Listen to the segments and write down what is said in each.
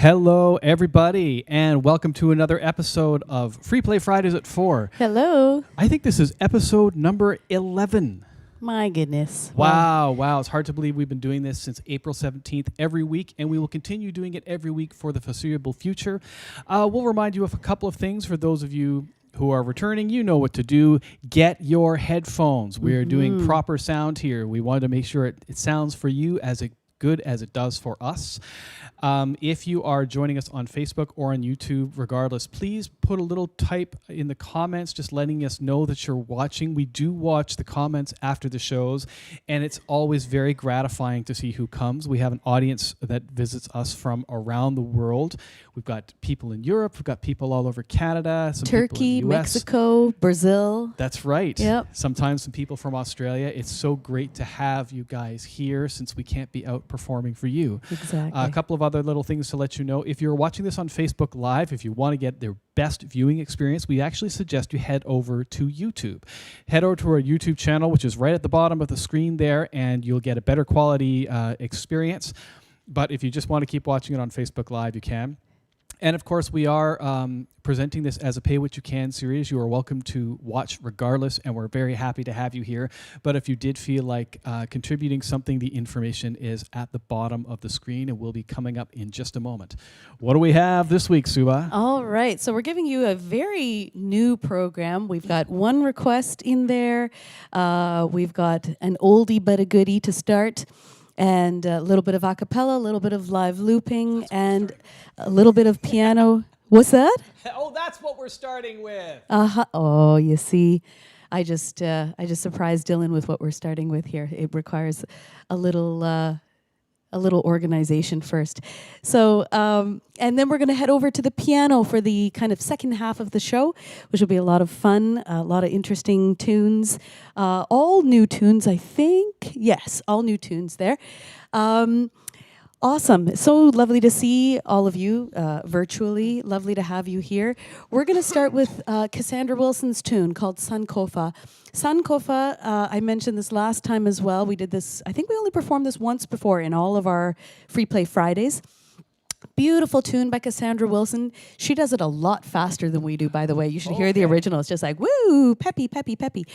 Hello, everybody, and welcome to another episode of FreePlay Fridays at 4. Hello. I think this is episode number 11. My goodness. Wow. It's hard to believe we've been doing this since April 17th every week, and we will continue doing it every week for the foreseeable future. We'll remind you of a couple of things for those of you who are returning. You know what to do. Get your headphones. We are doing proper sound here. We wanted to make sure it sounds for you as good as it does for us. If you are joining us on Facebook or on YouTube, regardless, please put a little type in the comments just letting us know that you're watching. We do watch the comments after the shows, and it's always very gratifying to see who comes. We have an audience that visits us from around the world. We've got people in Europe. We've got people all over Canada. Some Turkey, people in the US. Mexico, Brazil. That's right. Yep. Sometimes some people from Australia. It's so great to have you guys here since we can't be out performing for you. Exactly. A couple of other little things to let you know. If you're watching this on Facebook Live, if you want to get their best viewing experience, we actually suggest you head over to YouTube. Head over to our YouTube channel, which is right at the bottom of the screen there, and you'll get a better quality experience. But if you just want to keep watching it on Facebook Live, you can. And of course, we are presenting this as a pay-what-you-can series. You are welcome to watch regardless, and we're very happy to have you here. But if you did feel like contributing something, the information is at the bottom of the screen and will be coming up in just a moment. What do we have this week, Suba? All right. So we're giving you a very new program. We've got one request in there. We've got an oldie but a goodie to start. And a little bit of a cappella, a little bit of live looping, and a little bit of piano. What's that? Oh, that's what we're starting with. Oh, you see, I just surprised Dylan with what we're starting with here. It requires a little organization first. So, and then we're going to head over to the piano for the kind of second half of the show, which will be a lot of fun, a lot of interesting tunes, all new tunes, I think. Yes, all new tunes there. Awesome. So lovely to see all of you virtually. Lovely to have you here. We're going to start with Cassandra Wilson's tune called Sun Kofa. Sun Kofa, I mentioned this last time as well. We did this, I think we only performed this once before in all of our FreePlay Fridays. Beautiful tune by Cassandra Wilson. She does it a lot faster than we do, by the way. You should hear the original. It's just like, woo, peppy, peppy, peppy.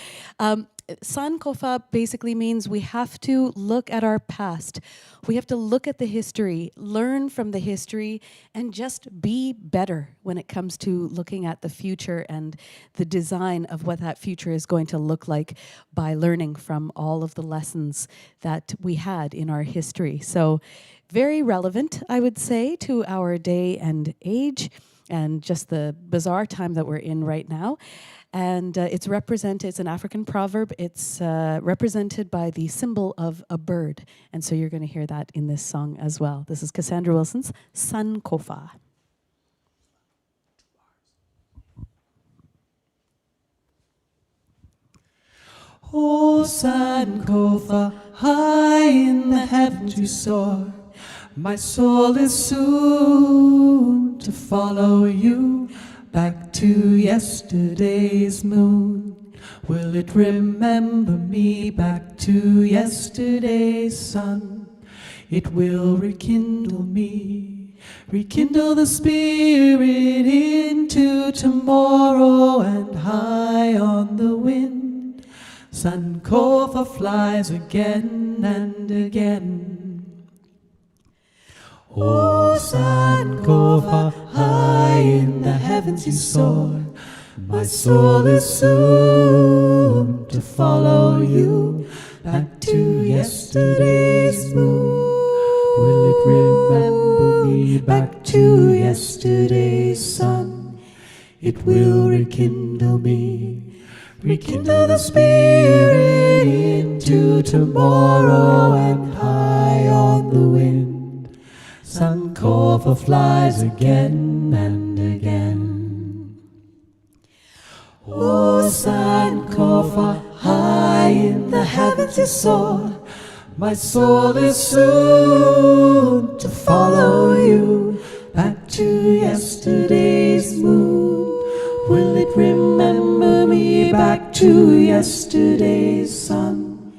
Sun Kofa basically means we have to look at our past. We have to look at the history, learn from the history, and just be better when it comes to looking at the future and the design of what that future is going to look like by learning from all of the lessons that we had in our history. So very relevant, I would say, to our day and age and just the bizarre time that we're in right now. And it's an African proverb. It's represented by the symbol of a bird. And so you're going to hear that in this song as well. This is Cassandra Wilson's Sun Kofa. O Sun Kofa, high in the heavens you soar. My soul is soon to follow you back to yesterday's moon. Will it remember me back to yesterday's sun? It will rekindle me, rekindle the spirit into tomorrow, and high on the wind, Sun Kofa flies again and again. O Sun Kofa, high in the heavens you soar. My soul is soon to follow you back to yesterday's moon. Will it remember me back to yesterday's sun? It will rekindle me, rekindle the spirit into tomorrow, and high on the wind, Sun Kofa flies again and again. O Sun Kofa, high in the heavens you soar. My soul is soon to follow you back to yesterday's moon. Will it remember me back to yesterday's sun?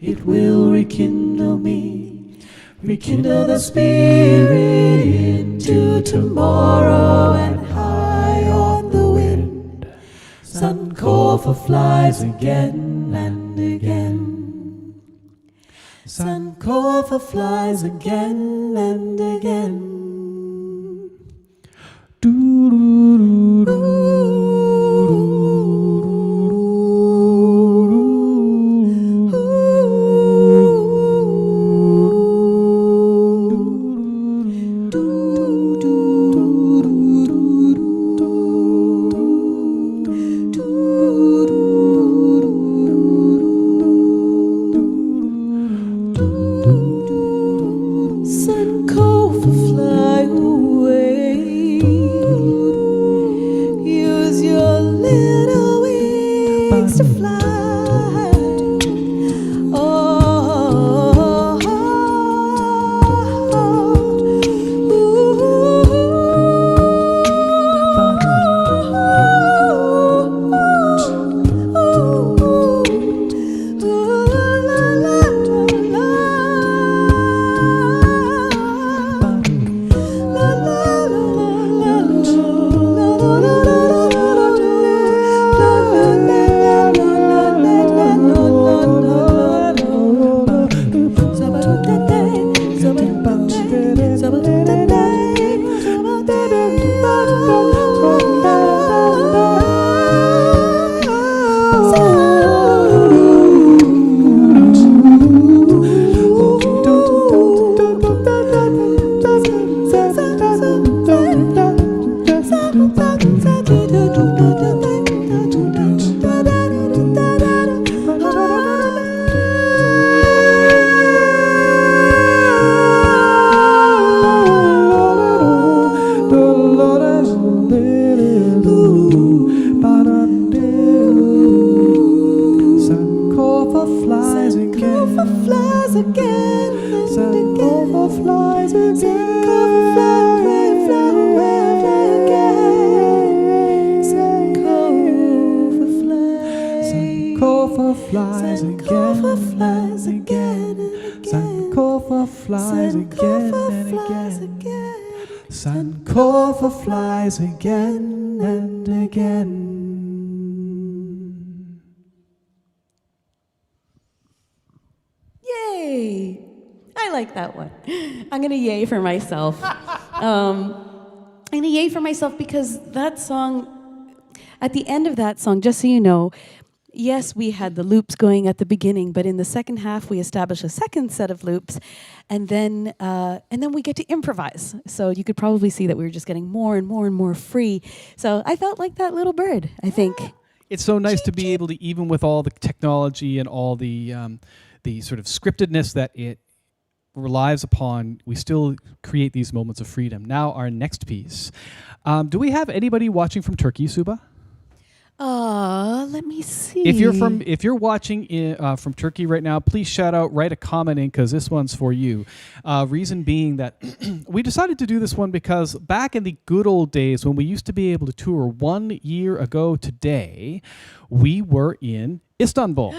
It will rekindle me, rekindle the spirit into tomorrow, and high on the wind, Kofa flies again and again. Kofa flies again and again. Kofa, fly away. Use your little wings to fly. Kofa flies again and again. Yay! I like that one. I'm gonna yay for myself. I'm gonna yay for myself because that song, at the end of that song, just so you know, yes, we had the loops going at the beginning, but in the second half we established a second set of loops, and then we get to improvise. So you could probably see that we were just getting more and more and more free. So I felt like that little bird, I think. It's so nice to be able to, even with all the technology and all the sort of scriptedness that it relies upon, we still create these moments of freedom. Now our next piece. Do we have anybody watching from Turkey, Suba? Let me see. If you're watching from Turkey right now, please shout out, write a comment in, because this one's for you. Reason being that we decided to do this one because back in the good old days when we used to be able to tour 1 year ago today, we were in Istanbul.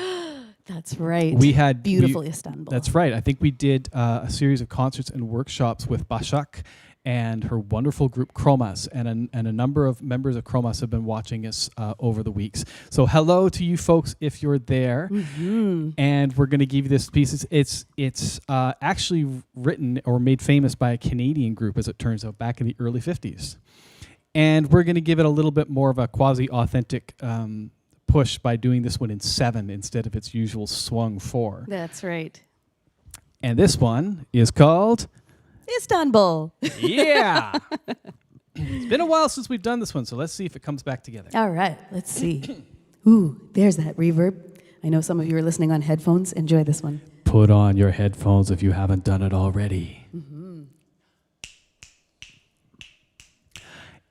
That's right. We had beautiful Istanbul. That's right. I think we did a series of concerts and workshops with Başak and her wonderful group Chromas, and a number of members of Chromas have been watching us over the weeks. So hello to you folks if you're there. Mm-hmm. And we're going to give you this piece. It's actually written or made famous by a Canadian group, as it turns out, back in the early 50s. And we're going to give it a little bit more of a quasi-authentic push by doing this one in 7 instead of its usual swung 4. That's right. And this one is called Istanbul. Yeah. It's been a while since we've done this one, so let's see if it comes back together. All right, let's see. Ooh, there's that reverb. I know some of you are listening on headphones. Enjoy this one. Put on your headphones if you haven't done it already. Mm-hmm.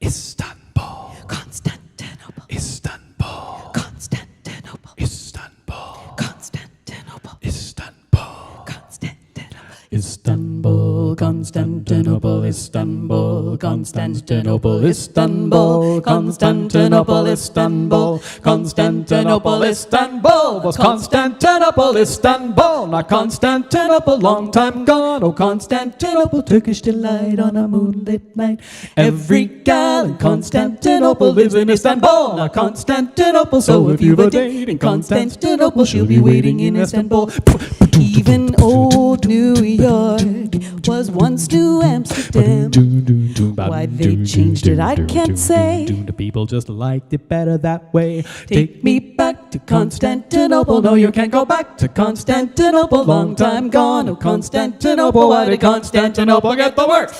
Istanbul. Constantinople. Istanbul. Constantinople. Istanbul. Constantinople. Istanbul. Constantinople. Istanbul. Constantinople, Istanbul, Constantinople, Istanbul, Constantinople, Istanbul, Constantinople, Istanbul, was Constantinople, Istanbul, not Constantinople, long time gone. Oh, Constantinople, Turkish delight on a moonlit night. Every gal in Constantinople lives in Istanbul, not Constantinople. So if you've a date in Constantinople, she'll be waiting in Istanbul. Even old New York was once New Amsterdam. Why they changed it, I can't say. The people just liked it better that way. Take me back to Constantinople. No, you can't go back to Constantinople. Long time gone. Oh, Constantinople. Why did Constantinople get the work?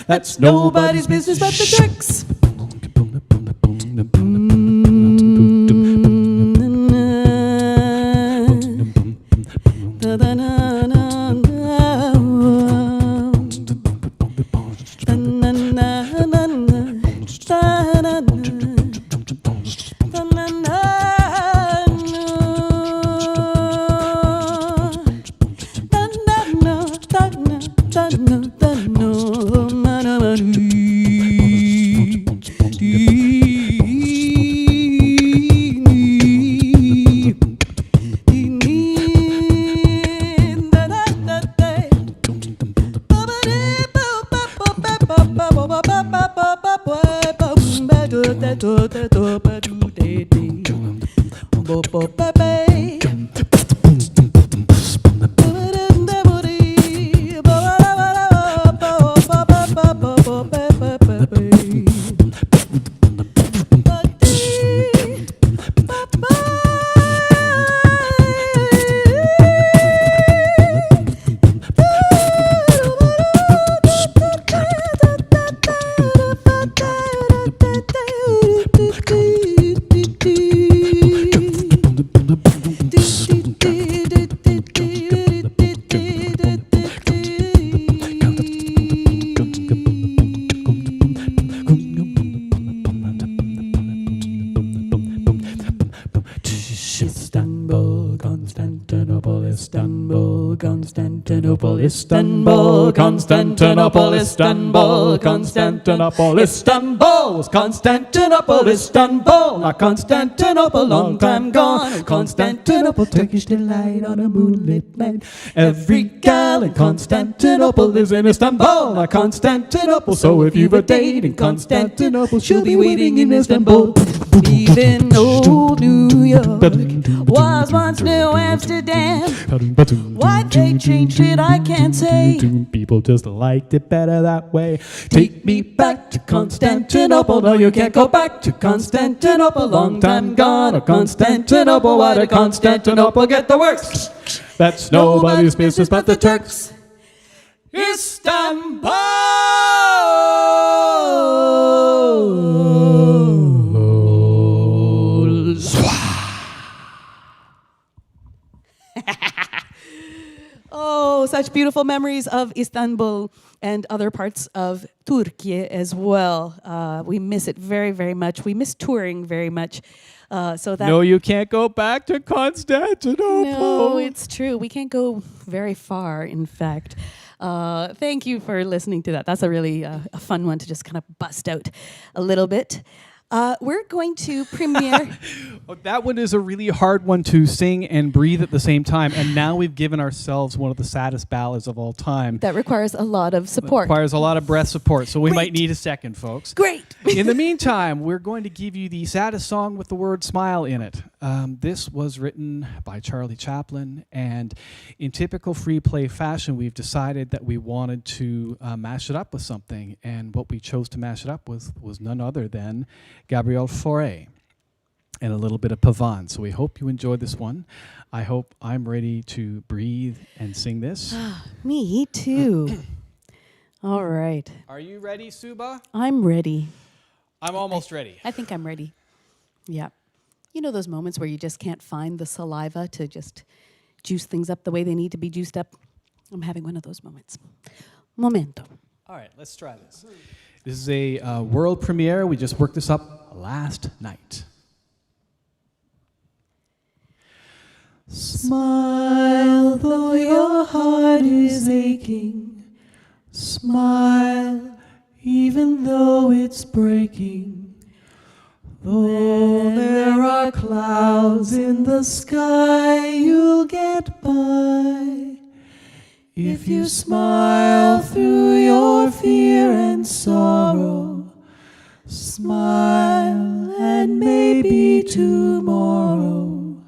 That's nobody's business but the Turks. Istanbul, Constantinople, Istanbul, Constantinople, Istanbul, was Constantinople, Istanbul, not Constantinople, long time gone. Constantinople, Turkish delight on a moonlit night. Every gal in Constantinople lives in Istanbul, not Constantinople. So if you've a date in Constantinople, she'll be waiting in Istanbul. Even old New York was once New Amsterdam. Why they changed it, I can't say. People just liked it better that way. Take me back to Constantinople. No, you can't go back to Constantinople. Long time gone. Oh, Constantinople. Why did Constantinople get the works? That's nobody's business but the Turks. Istanbul. Oh, such beautiful memories of Istanbul and other parts of Turkey as well. We miss it very, very much. We miss touring very much. No, you can't go back to Constantinople. No, it's true. We can't go very far, in fact. Thank you for listening to that. That's a really a fun one to just kind of bust out a little bit. We're going to premiere. Oh, that one is a really hard one to sing and breathe at the same time. And now we've given ourselves one of the saddest ballads of all time. That requires a lot of support. Requires a lot of breath support. So we might Great. need a second, folks. Great. In the meantime, we're going to give you the saddest song with the word smile in it. This was written by Charlie Chaplin. And in typical FreePlay fashion, we've decided that we wanted to mash it up with something. And what we chose to mash it up with was none other than Gabriel Fauré and a little bit of Pavane. So we hope you enjoyed this one. I hope I'm ready to breathe and sing this. Me too. All right. Are you ready, Suba? I'm ready. I'm almost ready. I think I'm ready. Yeah. You know those moments where you just can't find the saliva to just juice things up the way they need to be juiced up? I'm having one of those moments. Momento. All right, let's try this. This is a world premiere. We just worked this up last night. Smile though your heart is aching. Smile, even though it's breaking. Though there are clouds in the sky, you'll get by. If you smile through your fear and sorrow, smile and maybe tomorrow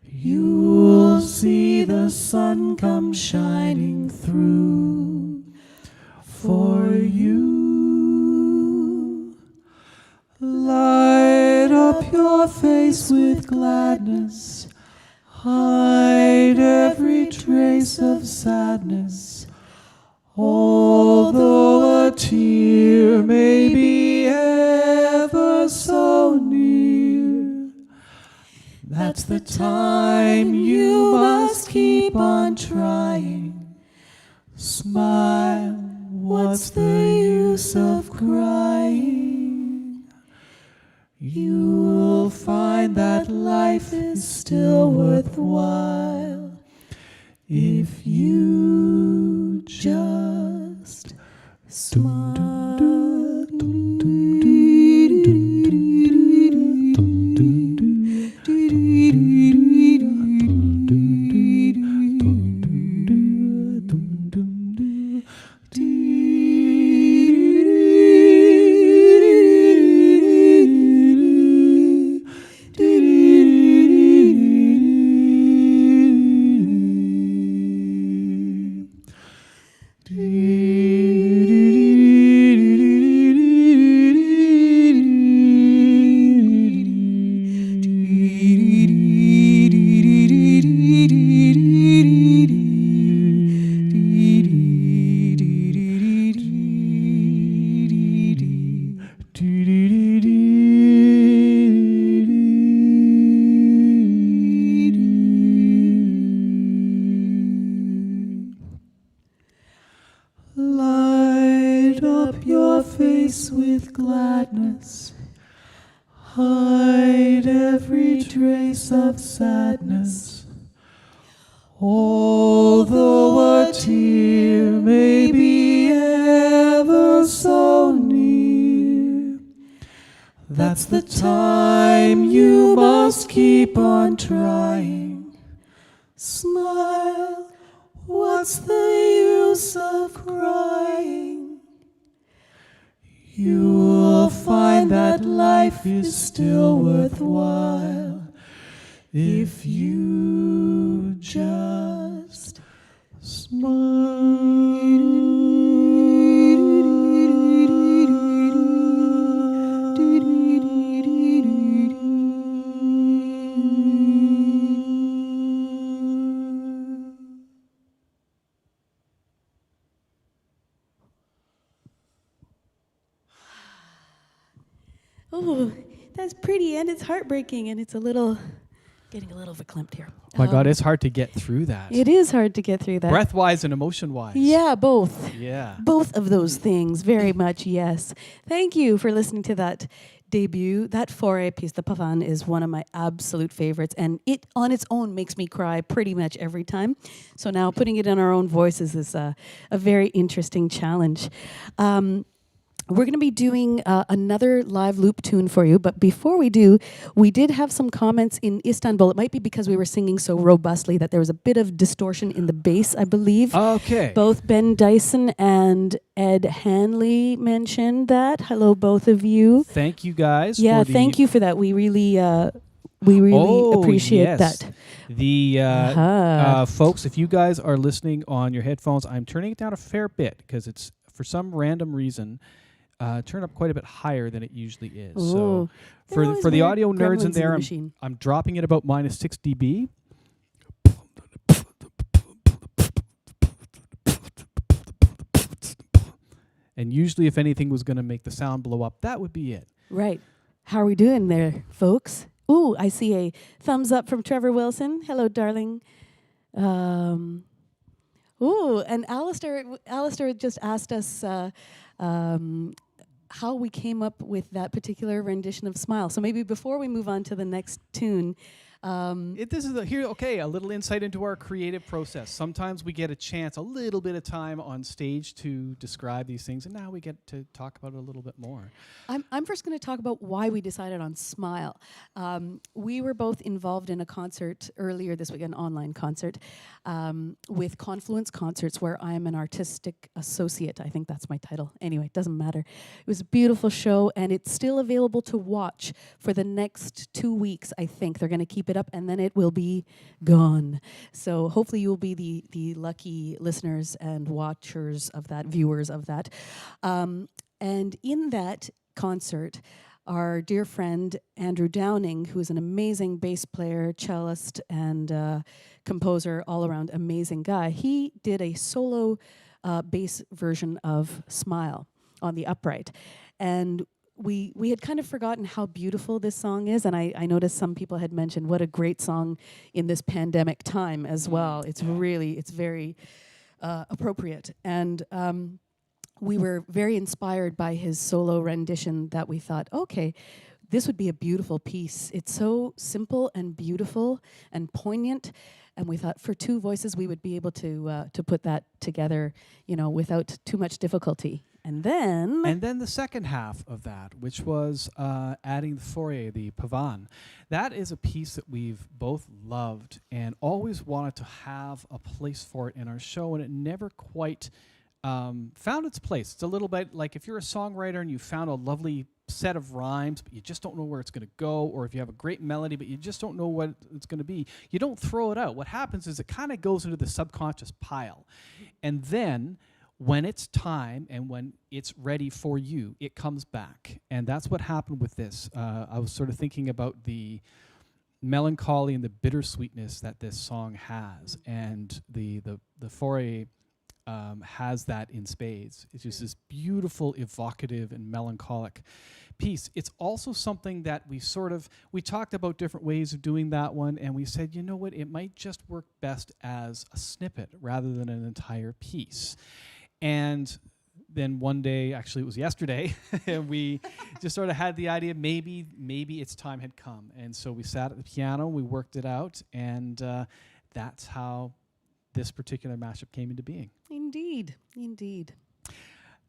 you'll see the sun come shining through for you. Light up your face with gladness, hide every trace of sadness. Although a tear may be ever so near, that's the time you must keep on trying. Smile, what's the use of crying? You'll find that life is still worthwhile if you just smile. Light up your face with gladness, hide every trace of sadness. Although a tear may be ever so near, that's the time you must keep on trying. Smile, what's the use of crying? You'll find that life is still worthwhile if you just smile. Oh, that's pretty and it's heartbreaking and it's getting a little verklempt here. Oh my God, it's hard to get through that. It is hard to get through that. Breath-wise and emotion-wise. Yeah, both. Yeah. Both of those things, very much, yes. Thank you for listening to that debut. That foray piece, the Pavan, is one of my absolute favorites, and it on its own makes me cry pretty much every time. So now putting it in our own voices is a very interesting challenge. We're going to be doing another live loop tune for you, but before we do, we did have some comments in Istanbul. It might be because we were singing so robustly that there was a bit of distortion in the bass, I believe. Okay. Both Ben Dyson and Ed Hanley mentioned that. Hello, both of you. Thank you guys. Yeah, thank you for that. We really appreciate that. The folks, if you guys are listening on your headphones, I'm turning it down a fair bit because it's, for some random reason, turned up quite a bit higher than it usually is. Ooh. So for the audio nerds in there, I'm dropping it about -6 dB. And usually if anything was going to make the sound blow up, that would be it. Right. How are we doing there, folks? Ooh, I see a thumbs up from Trevor Wilson. Hello, darling. Ooh, and Alistair just asked us how we came up with that particular rendition of Smile. So maybe before we move on to the next tune, This is a little insight into our creative process. Sometimes we get a chance, a little bit of time on stage to describe these things, and now we get to talk about it a little bit more. I'm first going to talk about why we decided on Smile. We were both involved in a concert earlier this week, an online concert, with Confluence Concerts, where I am an artistic associate. I think that's my title. Anyway, it doesn't matter. It was a beautiful show, and it's still available to watch for the next 2 weeks, I think. They're going to keep it up, and then it will be gone. So hopefully you'll be the lucky listeners and watchers of that, viewers of that. And in that concert, our dear friend Andrew Downing, who is an amazing bass player, cellist, and composer, all-around amazing guy, he did a solo bass version of Smile on the upright. And we had kind of forgotten how beautiful this song is, and I noticed some people had mentioned what a great song in this pandemic time as well. It's very appropriate. And we were very inspired by his solo rendition that we thought, okay, this would be a beautiful piece. It's so simple and beautiful and poignant, and we thought for two voices we would be able to put that together, without too much difficulty. And then the second half of that, which was adding the foyer, the pavan. That is a piece that we've both loved and always wanted to have a place for it in our show, and it never quite found its place. It's a little bit like if you're a songwriter and you found a lovely set of rhymes, but you just don't know where it's going to go, or if you have a great melody, but you just don't know what it's going to be, you don't throw it out. What happens is it kind of goes into the subconscious pile. And then when it's time and when it's ready for you, it comes back. And that's what happened with this. I was sort of thinking about the melancholy and the bittersweetness that this song has, and the foray has that in spades. It's just this beautiful, evocative, and melancholic piece. It's also something that we talked about different ways of doing that one, and we said, you know what, it might just work best as a snippet rather than an entire piece. And then one day, actually it was yesterday, we just sort of had the idea maybe its time had come. And so we sat at the piano, we worked it out, and that's how this particular mashup came into being. Indeed.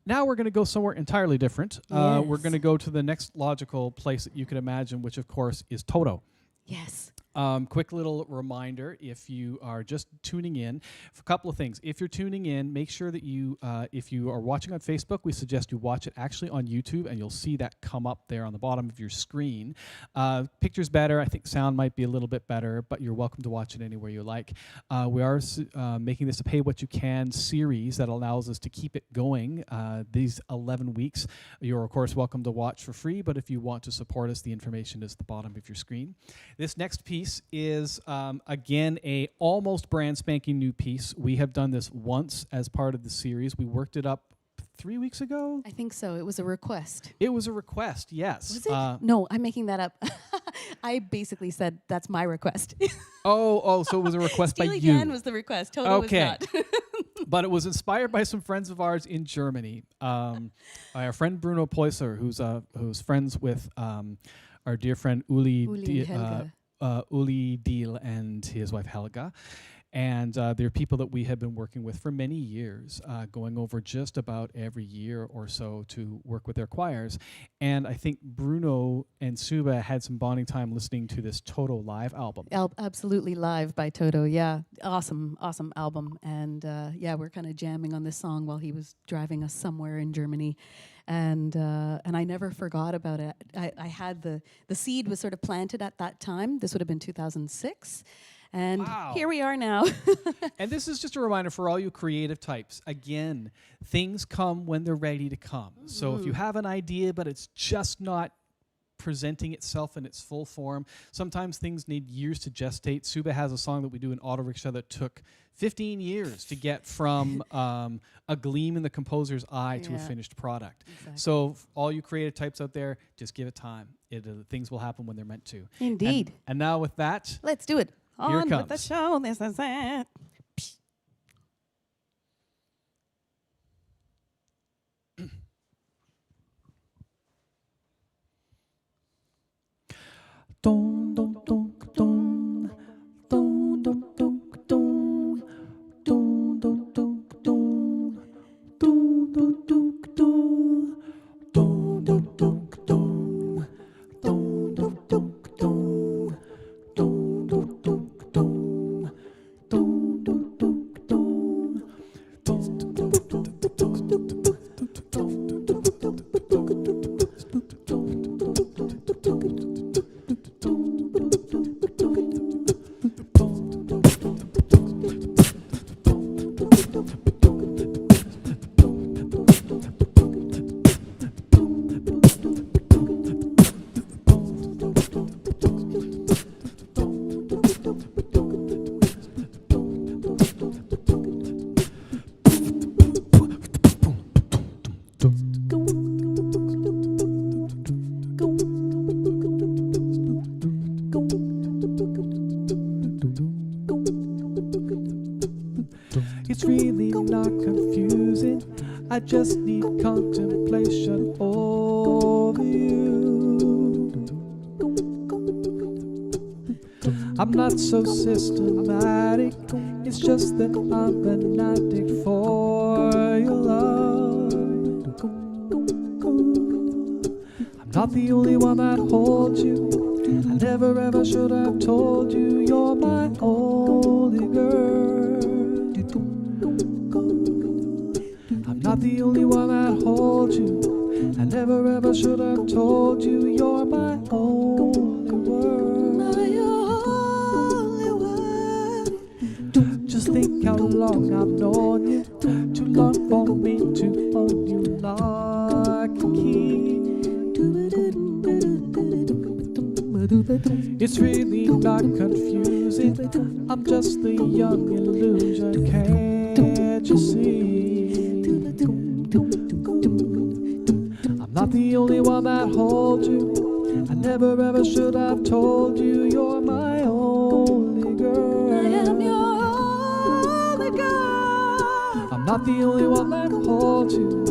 Now we're going to go somewhere entirely different. Yes. We're going to go to the next logical place that you could imagine, which of course is Toto. Yes. Quick little reminder, if you are just tuning in, for a couple of things. If you're tuning in, make sure that you, if you are watching on Facebook, we suggest you watch it actually on YouTube, and you'll see that come up there on the bottom of your screen. Picture's better. I think sound might be a little bit better, but you're welcome to watch it anywhere you like. We are making this a pay what you can series that allows us to keep it going these 11 weeks. You're, of course, welcome to watch for free, but if you want to support us, the information is at the bottom of your screen. This next piece is, again, a almost brand spanking new piece. We have done this once as part of the series. We worked it up 3 weeks ago. I think so. It was a request. It was a request, yes. Was it? No, I'm making that up. I basically said that's my request. So it was a request by Steely you. Dan was the request. Toto was not. But it was inspired by some friends of ours in Germany. Our friend Bruno Pleusser, who's friends with our dear friend Uli Deal and his wife Helga. And they're people that we have been working with for many years, going over just about every year or so to work with their choirs. And I think Bruno and Suba had some bonding time listening to this Toto live album. Absolutely live by Toto, yeah. Awesome album. And we're kind of jamming on this song while he was driving us somewhere in Germany. And I never forgot about it. I had the seed was sort of planted at that time. This would have been 2006. And wow. Here we are now. And this is just a reminder for all you creative types. Again, things come when they're ready to come. So if you have an idea, but it's just not presenting itself in its full form, sometimes things need years to gestate. Suba has a song that we do in Auto Rickshaw that took 15 years to get from a gleam in the composer's eye to a finished product. Exactly. So all you creative types out there, just give it time. Things will happen when they're meant to. Indeed. And now with that, let's do it. Here it On comes. with the show, this is it. Dum dum dum dum It's really not confusing. I just need contemplation over you. I'm not so systematic. It's just that I'm an addict for your love. I'm not the only one that holds you. I never ever should have told you you're my only girl. I'm not the only one that holds you. I never ever should have told you you're my only world. My only world. Just think how long I've known you. Too long for me to own you like a key. It's really not confusing. I'm just the young illusion, can't you see? I'm not the only one that holds you. I never ever should have told you you're my only girl. I am your only girl. I'm not the only one that holds you.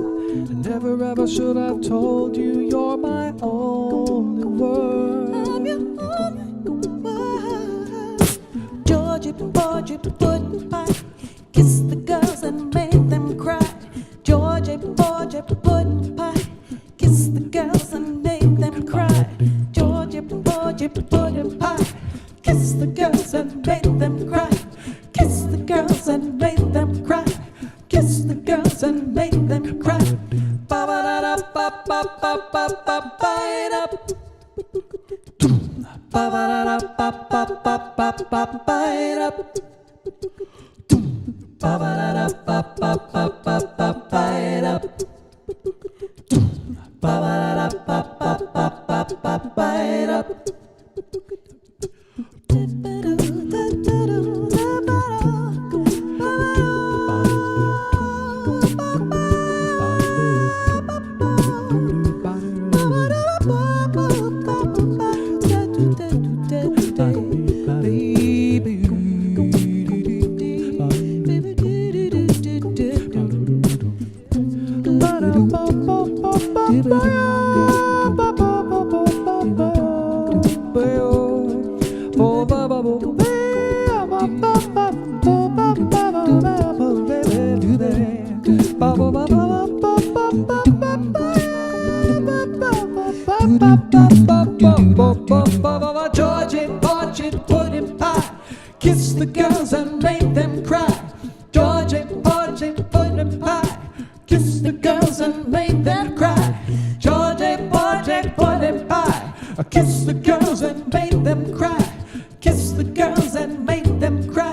I never ever should have told you you're my only world. I'm your only world. Georgie, Georgie, pudding pie. Kiss the girls and make them cry. Georgie, Georgie, pudding pie. Kiss the girls and make them cry. Georgie, Georgie, pudding pie. Kiss the girls and make them cry. Kiss the girls and make them cry. Kiss the girls and make them cry. Ba ba da da ba ba ba ba ba ba da. Ba ba da da ba ba ba ba ba ba da. Ba ba da da ba ba ba ba ba ba da. Ba ba da da ba ba ba ba ba ba da. Georgie, Georgie, pudding pie. Kiss the girls and make them cry. Georgie, Georgie, pudding pie. Kiss the girls and make them cry. Georgie, Georgie, pudding pie. Kiss the girls and make them cry. Kiss the girls and make them cry.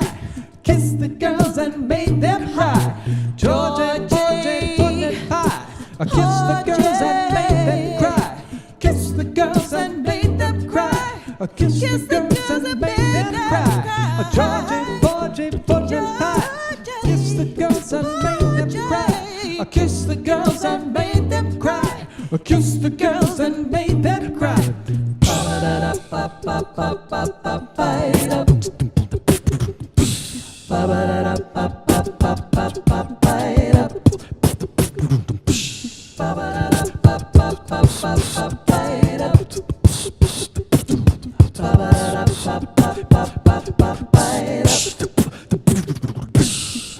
Kiss the girls and make them cry. Georgie, Georgie, pudding pie. Kiss the girls and make them cry. Kiss the girls and make them cry. Kiss the girls and make them cry. Georgie, Georgie, pudding pie. Kiss the girls and make them cry. Kiss the girls and make them cry. Kiss the girls and make them cry. Ba da da ba ba ba ba ba ba da. Ba ba da da ba ba ba ba ba ba da. Ba ba da da ba ba ba ba ba ba da. Ba ba da da ba ba ba ba ba ba da.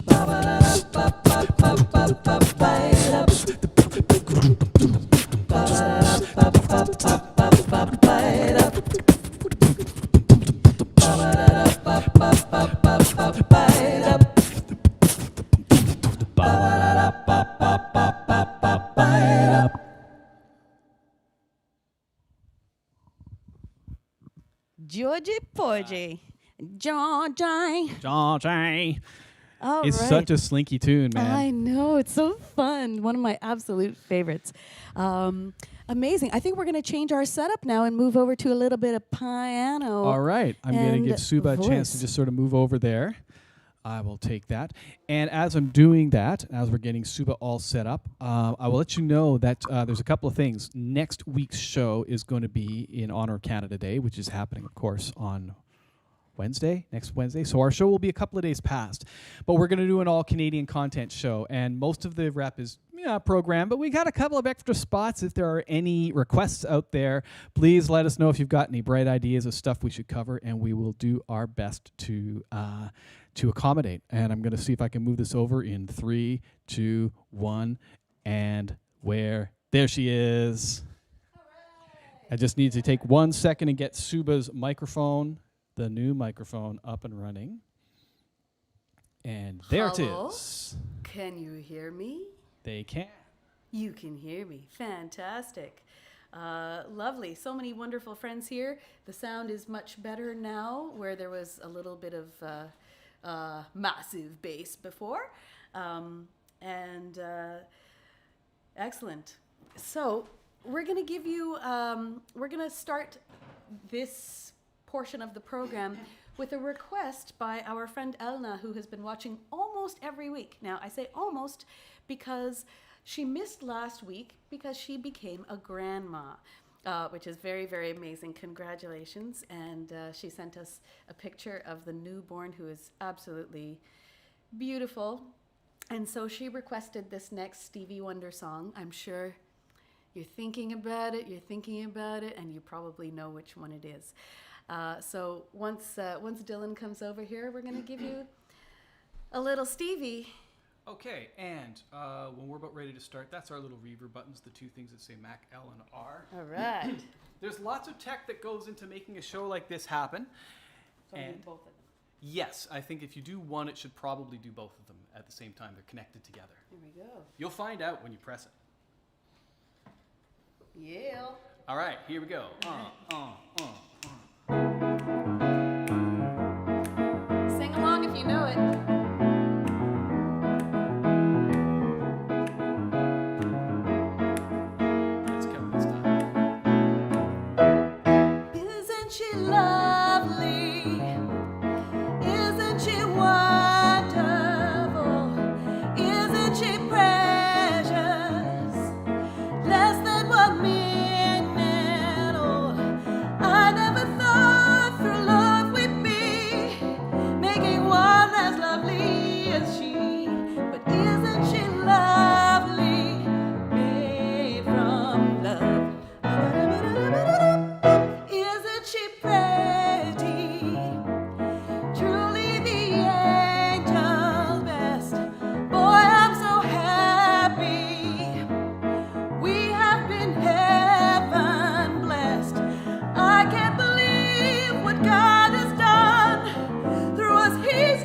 Ba ba da da ba ba ba ba ba ba da. Ba ba da da ba ba ba ba ba ba da. Ba ba da da ba ba ba ba ba ba da. Ba ba da da ba ba ba ba ba ba da. Georgie Porgy. Georgie. Georgie. All It's right. such a slinky tune, man. I know, it's so fun. One of my absolute favorites. Amazing. I think we're going to change our setup now and move over to a little bit of piano. All right. I'm going to and give Suba a chance to voice. just sort of move over there. I will take that. And as I'm doing that, as we're getting Suba all set up, I will let you know that there's a couple of things. Next week's show is going to be in honor of Canada Day, which is happening, of course, on next Wednesday. So our show will be a couple of days past, but we're going to do an all Canadian content show, and most of the rep is program, but we got a couple of extra spots. If there are any requests out there, please let us know if you've got any bright ideas of stuff we should cover, and we will do our best to accommodate. And I'm going to see if I can move this over in 3, 2, 1, and there she is. I just need to take 1 second and get Suba's microphone, the new microphone, up and running. And there Hello? it is. Can you hear me? They can. You can hear me. Fantastic. Lovely. So many wonderful friends here. The sound is much better now, where there was a little bit of massive bass before. Excellent. So we're going to give you, we're going to start this portion of the program with a request by our friend Elna, who has been watching almost every week. Now, I say almost because she missed last week because she became a grandma, which is very, very amazing. Congratulations. And she sent us a picture of the newborn, who is absolutely beautiful. And so she requested this next Stevie Wonder song. I'm sure you're thinking about it, and you probably know which one it is. So once Dylan comes over here, we're going to give you a little Stevie. Okay, and when we're about ready to start, that's our little reverb buttons, the two things that say Mac, L, and R. All right. There's lots of tech that goes into making a show like this happen. So we need both of them. Yes, I think if you do one, it should probably do both of them at the same time. They're connected together. Here we go. You'll find out when you press it. Yeah. All right, here we go. Sing along if you know it. Let's go this time. Isn't she lovely? Isn't she wonderful? Isn't she precious? Less than 1 minute old. I never thought through love we'd be making one as lovely as she. But isn't she lovely? Made from love. Isn't she pretty? Truly the angel best. Boy, I'm so happy. We have been heaven blessed. I can't believe what God has done through us. He's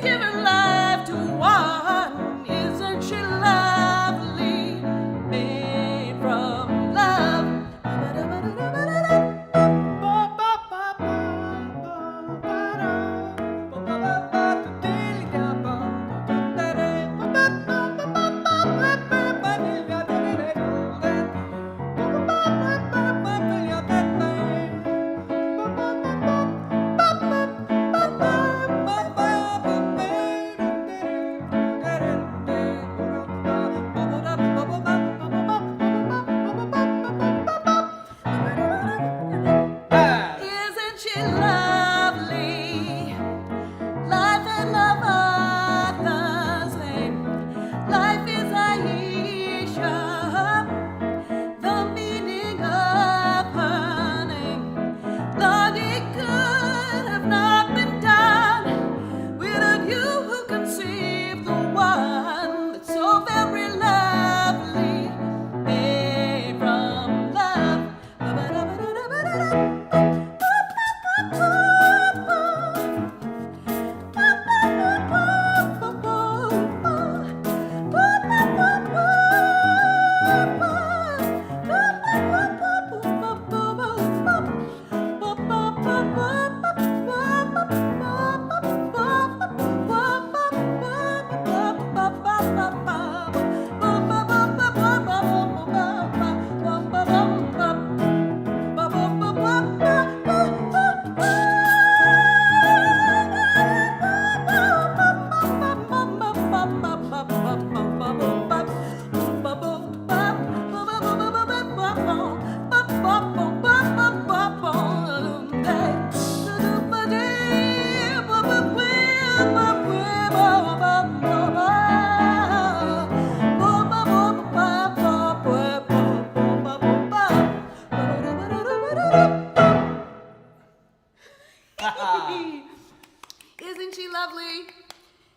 Isn't she lovely?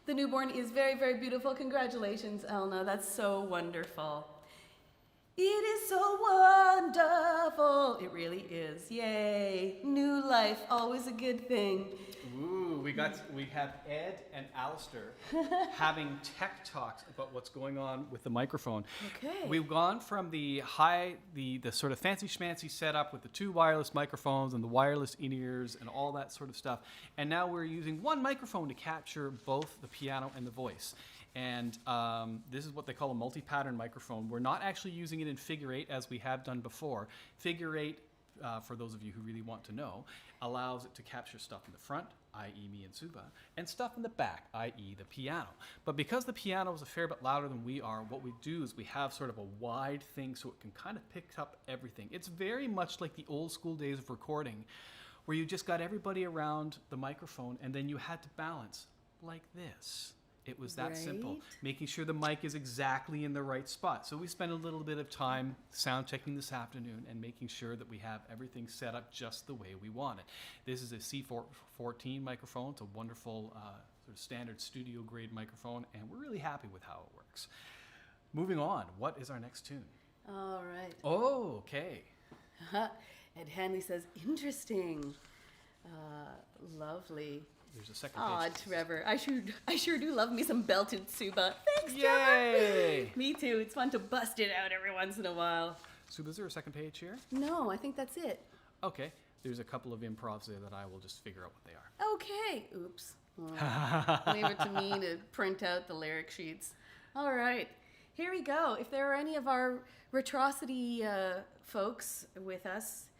The newborn is very, very beautiful. Congratulations, Elna. That's so wonderful. It is so wonderful. It really is. Yay. New life, always a good thing. Ooh, we have Ed and Alistair having tech talks about what's going on with the microphone. Okay. We've gone from the sort of fancy schmancy setup with the 2 wireless microphones and the wireless in-ears and all that sort of stuff. And now we're using one microphone to capture both the piano and the voice. And this is what they call a multi-pattern microphone. We're not actually using it in figure 8 as we have done before. Figure 8, for those of you who really want to know, allows it to capture stuff in the front, i.e. me and Suba, and stuff in the back, i.e. the piano. But because the piano is a fair bit louder than we are, what we do is we have sort of a wide thing so it can kind of pick up everything. It's very much like the old school days of recording, where you just got everybody around the microphone and then you had to balance like this. It was that simple, making sure the mic is exactly in the right spot. So we spent a little bit of time sound checking this afternoon and making sure that we have everything set up just the way we want it. This is a C14 microphone. It's a wonderful sort of standard studio grade microphone, and we're really happy with how it works. Moving on, what is our next tune? All right. Oh, okay. Ed Hanley says, interesting. Lovely. There's a second Aw, page. Trevor. I sure do love me some belted Suba. Thanks, Yay! Trevor. Me too. It's fun to bust it out every once in a while. Suba, is there a second page here? No, I think that's it. Okay. There's a couple of improvs there that I will just figure out what they are. Okay. Oops. Leave it to me to print out the lyric sheets. All right. Here we go. If there are any of our Retrocity folks with us,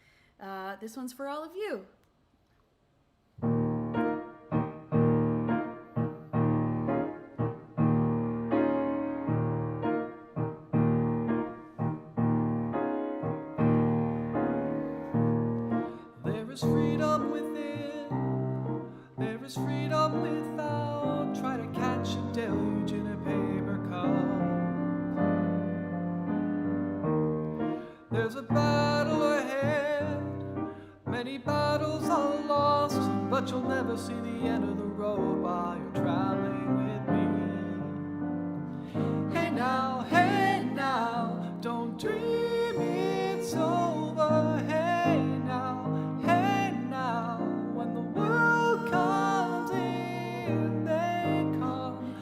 this one's for all of you. There is freedom within, there is freedom without. Try to catch a deluge in a paper cup. There's a battle ahead, many battles are lost, but you'll never see the end of the road while you're traveling with me. Hey now, don't dream it's over. Hey now, when the world comes in, they come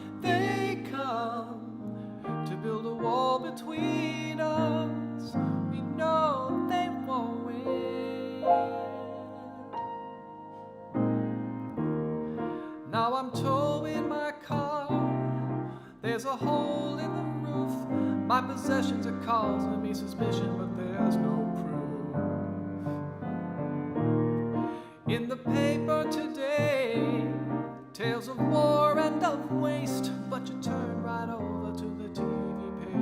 to build a wall between us. We know they won't win. Now I'm towing my car, there's a hole in the roof. My possessions are causing me suspicion, but there's no proof. In the paper today, tales of war and of waste, but you turn right over to the TV page.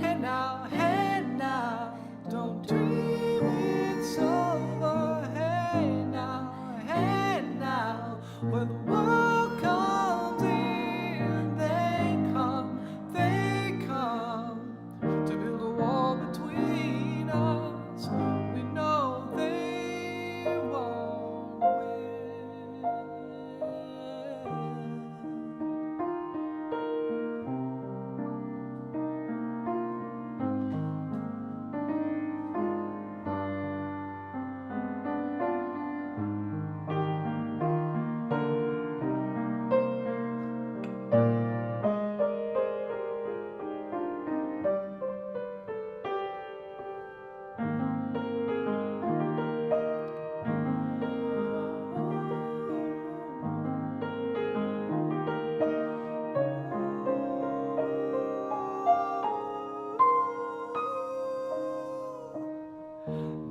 Hey now, don't dream it's over. Hey now, when the world comes in, they come to build a wall between us. We know they won't win.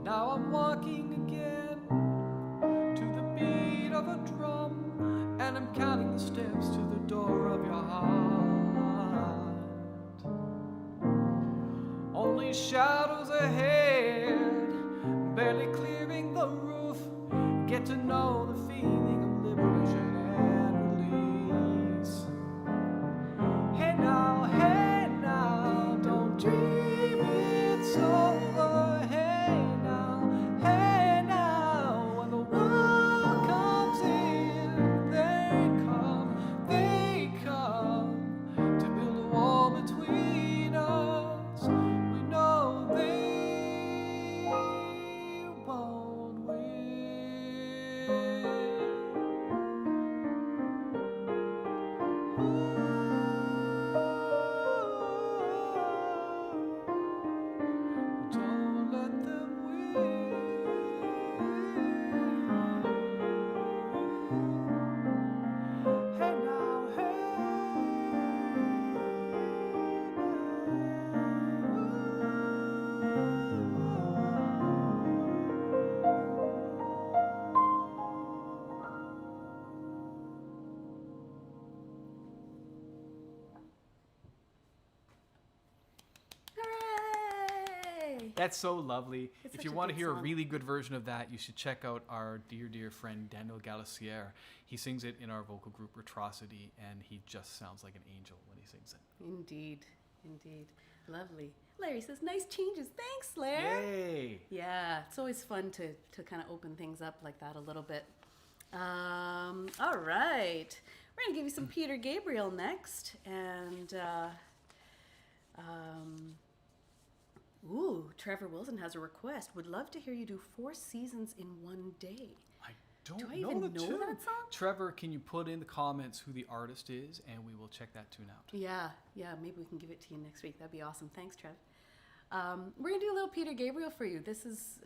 Now I'm walking again to the beat of a drum, and I'm counting the steps to the door of your heart. Only shadows ahead, barely clearing the roof. Get to know the feeling of liberation and release. Hey now, don't dream it's over. Hey now, when the world That's so lovely. It's If such you a want to good hear a song. really good version of that, you should check out our dear friend Daniel Galassier. He sings it in our vocal group Retrocity, and he just sounds like an angel when he sings it. Indeed. Lovely. Larry says, nice changes. Thanks, Larry. Yay! Yeah, it's always fun to kind of open things up like that a little bit. All right. We're going to give you some Peter Gabriel next. And, Trevor Wilson has a request. Would love to hear you do 4 Seasons in One Day. I don't Do I know even the know tune. that song? Trevor, can you put in the comments who the artist is, and we will check that tune out. Yeah, maybe we can give it to you next week. That'd be awesome. Thanks, Trev. We're gonna do a little Peter Gabriel for you. This is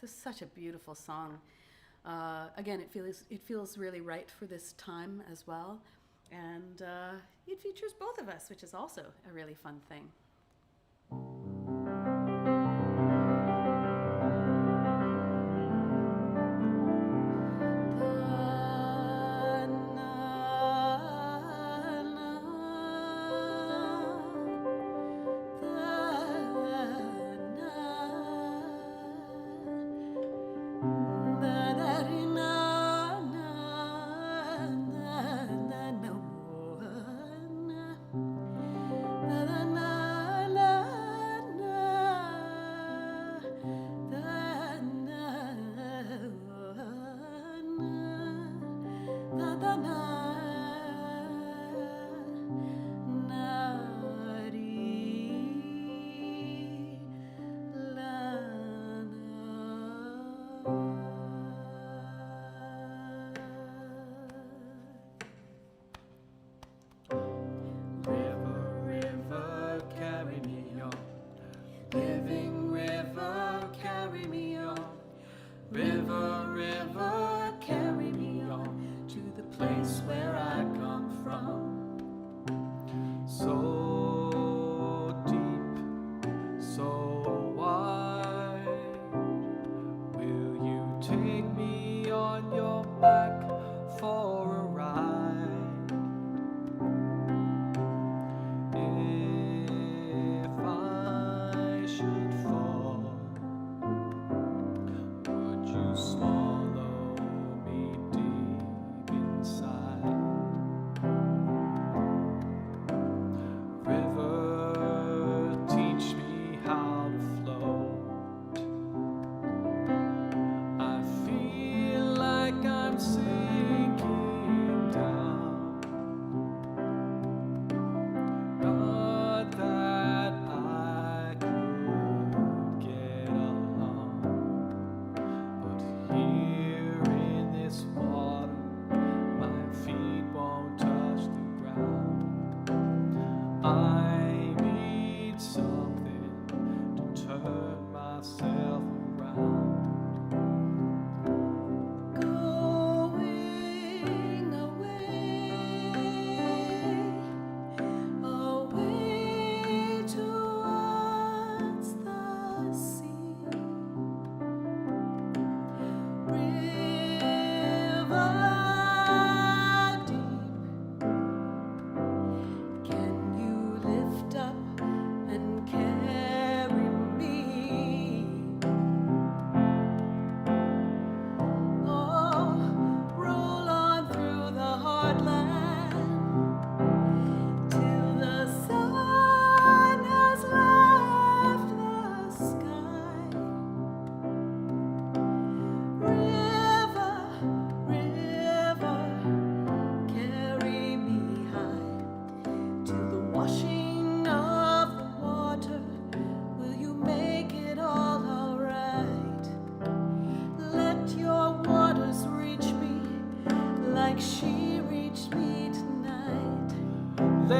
such a beautiful song. Again, it feels really right for this time as well, and it features both of us, which is also a really fun thing.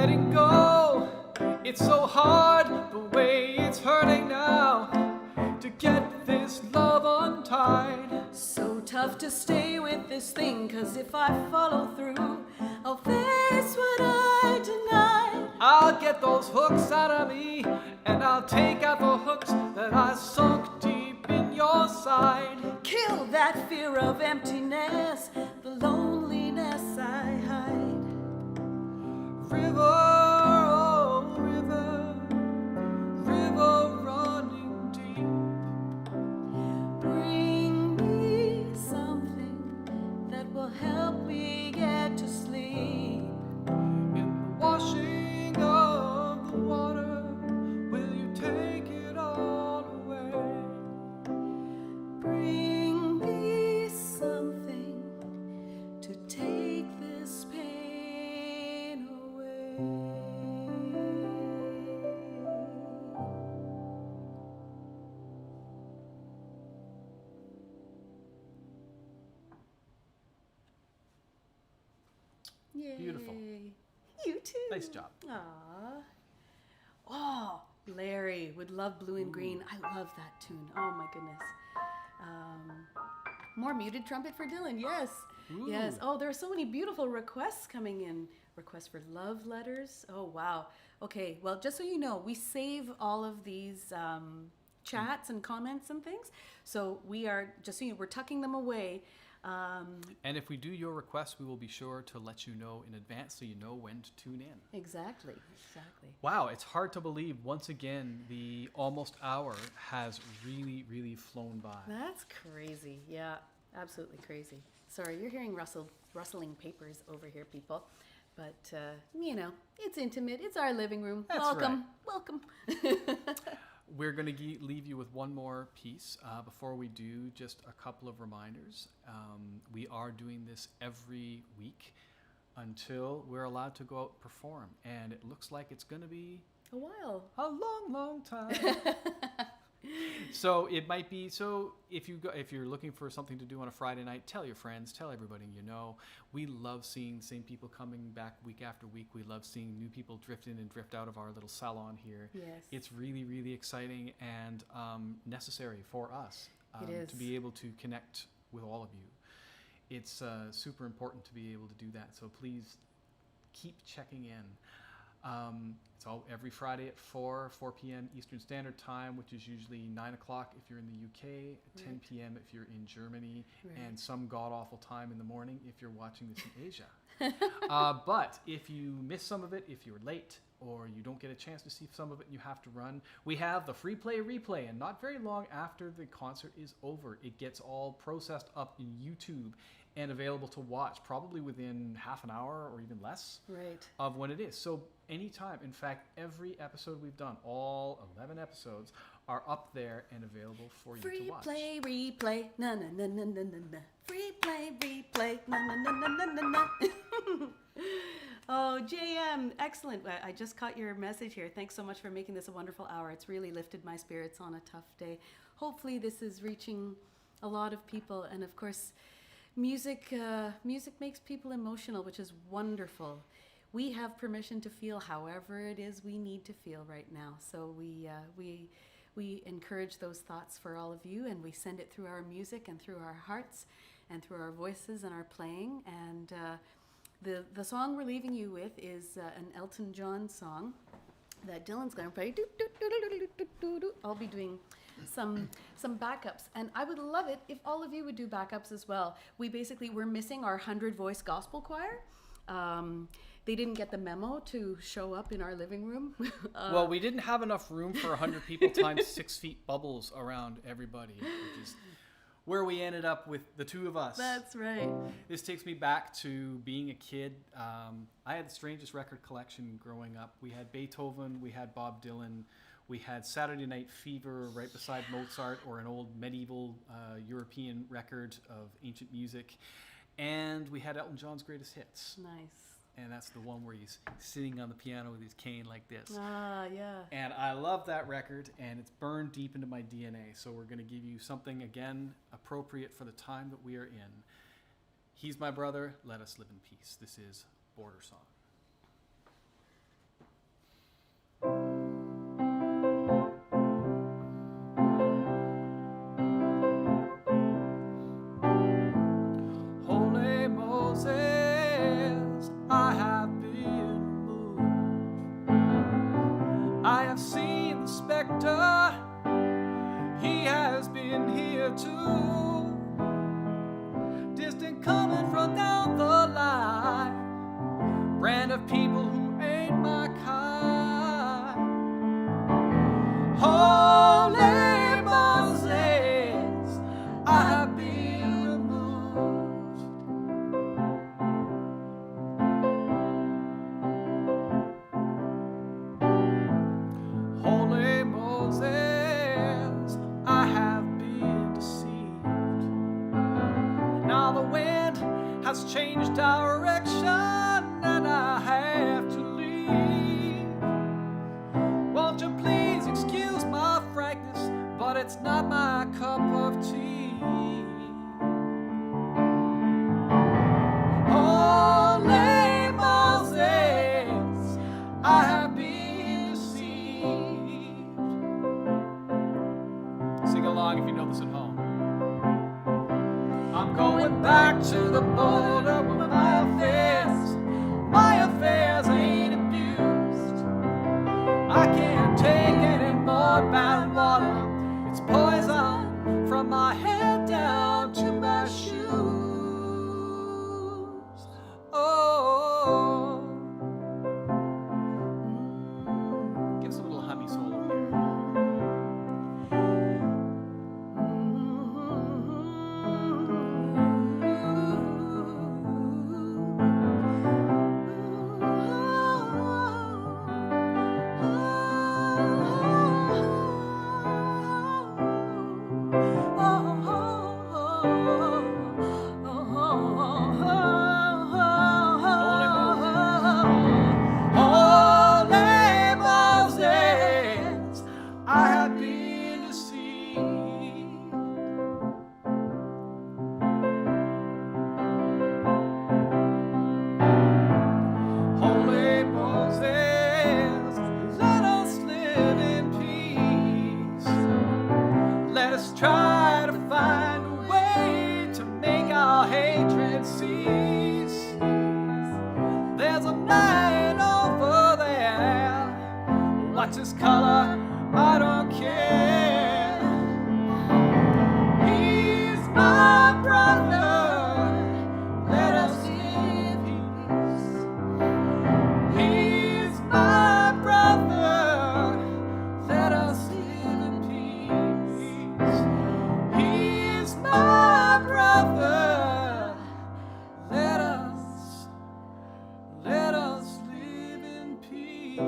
letting go. It's so hard the way it's hurting now to get this love untied. So tough to stay with this thing, 'cause if I follow through, I'll face what I denied. I'll get those hooks out of me, and I'll take out the hooks that I sunk deep in your side. Kill that fear of emptiness, the loneliness I hide. River, oh river, river running deep. to take this pain away. Yay. Beautiful. You too. Nice job. Aww. Oh, Larry would love Blue and Green. I love that tune. Oh my goodness. More muted trumpet for Dylan. Yes. Ooh. Yes. Oh, there are so many beautiful requests coming in. Requests for love letters. Oh, wow. Okay. Well, just so you know, we save all of these chats and comments and things. So we are, just so you know, we're tucking them away. And if we do your request, we will be sure to let you know in advance so you know when to tune in. Exactly. Wow, it's hard to believe. Once again, the almost hour has really, really flown by. That's crazy. Yeah, absolutely crazy. Sorry, you're hearing rustling papers over here, people. But, you know, it's intimate. It's our living room. That's Welcome. Welcome. We're going to leave you with one more piece. Before we do, just a couple of reminders. We are doing this every week until we're allowed to go out and perform. And it looks like it's going to be A while. a long, long time. So it might be, so if you're looking for something to do on a Friday night, tell your friends, tell everybody you know. We love seeing the same people coming back week after week. We love seeing new people drift in and drift out of our little salon here. Yes. It's really, really exciting and necessary for us It is. to be able to connect with all of you. It's super important to be able to do that. So please keep checking in. It's all every Friday at 4 p.m. Eastern Standard Time, which is usually 9 o'clock if you're in the UK, 10 p.m. if you're in Germany, and some god-awful time in the morning if you're watching this in Asia. But if you miss some of it, if you're late, or you don't get a chance to see some of it and you have to run, we have the FreePlay replay, and not very long after the concert is over, it gets all processed up in YouTube and available to watch, probably within half an hour or even less of when it is. So anytime, in fact, every episode we've done, all 11 episodes, are up there and available for you to watch. Free play, replay, na na na na na na na. Free play, replay, na na na na na na na. Oh, JM, excellent. I just caught your message here. Thanks so much for making this a wonderful hour. It's really lifted my spirits on a tough day. Hopefully this is reaching a lot of people. And of course, music makes people emotional, which is wonderful. We have permission to feel however it is we need to feel right now. So we encourage those thoughts for all of you, and we send it through our music and through our hearts and through our voices and our playing. And the song we're leaving you with is an Elton John song that Dylan's going to play. I'll be doing some backups, and I would love it if all of you would do backups as well. We're missing our 100-voice gospel choir. They didn't get the memo to show up in our living room. Well, we didn't have enough room for 100 people times 6 feet bubbles around everybody, which is where we ended up with the two of us. That's right. This takes me back to being a kid. I had the strangest record collection growing up. We had Beethoven, we had Bob Dylan, we had Saturday Night Fever right beside Mozart, or an old medieval European record of ancient music. And we had Elton John's greatest hits. Nice. And that's the one where he's sitting on the piano with his cane like this. Ah, yeah. And I love that record, and it's burned deep into my DNA. So we're going to give you something, again, appropriate for the time that we are in. He's my brother. Let us live in peace. This is Border Song. Holy Moses, I have been moved. I have seen the specter. He has been here too. Distant coming from down the line. Brand of people who ain't my kind. Holy Moses, I have been removed. Holy Moses, I have been deceived. has changed direction and I have to leave. Won't you please excuse my frankness, but it's not my cup of tea. Holy Moses, I have been deceived. Sing along if you know this at home. I'm going back to the border where my affairs ain't abused. I can't take any more bad water. It's poison from my head down to my shoes. Oh, give us a little hummy solo here. Holy Moses, I have been deceived. Holy Moses, let us live in peace. Let us try to find a way to make our hatred cease. There's a man over there. What's his color? I don't care. He's my brother. Let us live in peace. He's my brother. Let us live in peace. He's my brother. Let us live in peace.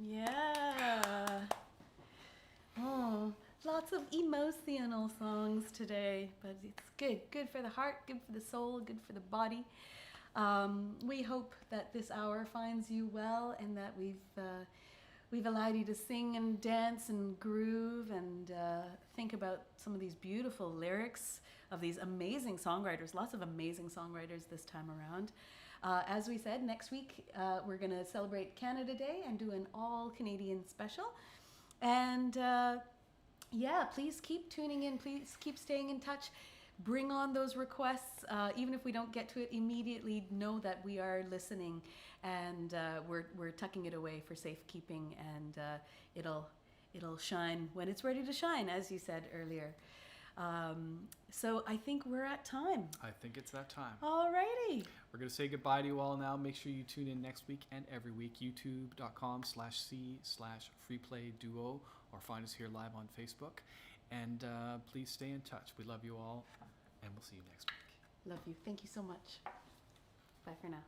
Yeah. Oh, lots of emotional songs today, but it's good. Good for the heart, good for the soul, good for the body. We hope that this hour finds you well and that we've allowed you to sing and dance and groove and think about some of these beautiful lyrics of these amazing songwriters. Lots of amazing songwriters this time around. As we said, next week we're going to celebrate Canada Day and do an all-Canadian special. And yeah, please keep tuning in. Please keep staying in touch. Bring on those requests. Even if we don't get to it immediately, know that we are listening and we're tucking it away for safekeeping, and it'll shine when it's ready to shine, as you said earlier. So I think we're at time. I think it's that time. Alrighty. We're going to say goodbye to you all now. Make sure you tune in next week and every week. YouTube.com/C/FreePlayDuo, or find us here live on Facebook. And please stay in touch. We love you all, and we'll see you next week. Love you. Thank you so much. Bye for now.